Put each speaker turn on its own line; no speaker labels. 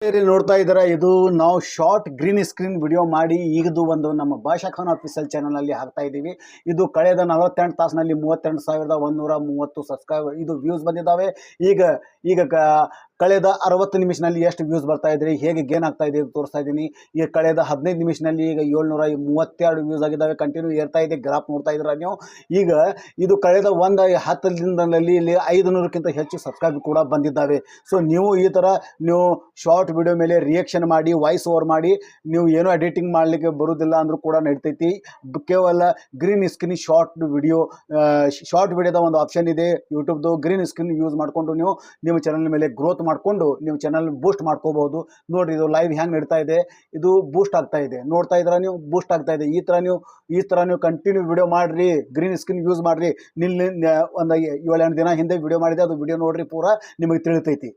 ಇಲ್ಲಿ ನೋಡ್ತಾ ಇದ್ದೀರಾ, ಇದು ನಾವು ಶಾರ್ಟ್ ಗ್ರೀನ್ ಸ್ಕ್ರೀನ್ ವಿಡಿಯೋ ಮಾಡಿ ಈಗದು ಒಂದು ನಮ್ಮ ಭಾಷಾ ಖಾನ್ ಅಫಿಷಿಯಲ್ ಚಾನಲ್ನಲ್ಲಿ ಹಾಕ್ತಾ ಇದ್ದೀವಿ. ಇದು ಕಳೆದ 48 ತಾಸಿನಲ್ಲಿ 32,130 ಸಬ್ಸ್ಕ್ರೈಬರ್ ಇದು ವ್ಯೂಸ್ ಬಂದಿದ್ದಾವೆ. ಈಗ ಈಗ ಕಳೆದ 60 ನಿಮಿಷದಲ್ಲಿ ಎಷ್ಟು ವ್ಯೂಸ್ ಬರ್ತಾ ಇದ್ರಿ, ಹೇಗೆ ಗೇನ್ ಆಗ್ತಾ ಇದೆ ತೋರಿಸ್ತಾ ಇದ್ದೀನಿ. ಈಗ ಕಳೆದ 15 ನಿಮಿಷದಲ್ಲಿ ಈಗ 732 ವ್ಯೂಸ್ ಆಗಿದ್ದಾವೆ. ಕಂಟಿನ್ಯೂ ಏರ್ತಾ ಇದೆ, ಗ್ರಾಫ್ ನೋಡ್ತಾ ಇದ್ದೀರಾ ನೀವು. ಈಗ ಇದು ಕಳೆದ 10 ದಿನದಲ್ಲಿ ಇಲ್ಲಿ 500ಕ್ಕಿಂತ ಹೆಚ್ಚು ಸಬ್ಸ್ಕ್ರೈಬ್ ಕೂಡ ಬಂದಿದ್ದಾವೆ. ಸೊ ನೀವು ಈ ಥರ ನೀವು ಶಾರ್ಟ್ ವಿಡಿಯೋ ಮೇಲೆ ರಿಯಾಕ್ಷನ್ ಮಾಡಿ, ವಾಯ್ಸ್ ಓವರ್ ಮಾಡಿ, ನೀವು ಏನೋ ಎಡಿಟಿಂಗ್ ಮಾಡಲಿಕ್ಕೆ ಬರೋದಿಲ್ಲ ಅಂದರೂ ಕೂಡ ನಡಿತೈತಿ. ಕೇವಲ ಗ್ರೀನ್ ಸ್ಕ್ರೀನ್ ಶಾರ್ಟ್ ವಿಡಿಯೋದ ಒಂದು ಆಪ್ಷನ್ ಇದೆ ಯೂಟ್ಯೂಬ್ದು. ಗ್ರೀನ್ ಸ್ಕ್ರೀನ್ ಯೂಸ್ ಮಾಡಿಕೊಂಡು ನೀವು ನಿಮ್ಮ ಚಾನಲ್ ಮೇಲೆ ಗ್ರೋತ್ ಮಾಡಿಕೊಂಡು ನೀವು ಚಾನಲ್ ಬೂಸ್ಟ್ ಮಾಡ್ಕೋಬಹುದು. ನೋಡಿರಿ, ಇದು ಲೈವ್ ಹೆಂಗೆ ನಡೀತಾ ಇದೆ, ಇದು ಬೂಸ್ಟ್ ಆಗ್ತಾ ಇದೆ. ನೋಡ್ತಾ ಇದ್ದೀರಾ ನೀವು, ಬೂಸ್ಟ್ ಆಗ್ತಾ ಇದೆ. ಈ ಥರ ನೀವು ಕಂಟಿನ್ಯೂ ವಿಡಿಯೋ ಮಾಡಿರಿ, ಗ್ರೀನ್ ಸ್ಕ್ರೀನ್ ಯೂಸ್ ಮಾಡಿರಿ. ಒಂದು 7-8 ದಿನ ಹಿಂದೆ ವಿಡಿಯೋ ಮಾಡಿದೆ, ಅದು ವಿಡಿಯೋ ನೋಡ್ರಿ, ಪೂರಾ ನಿಮಗೆ ತಿಳಿತೈತಿ.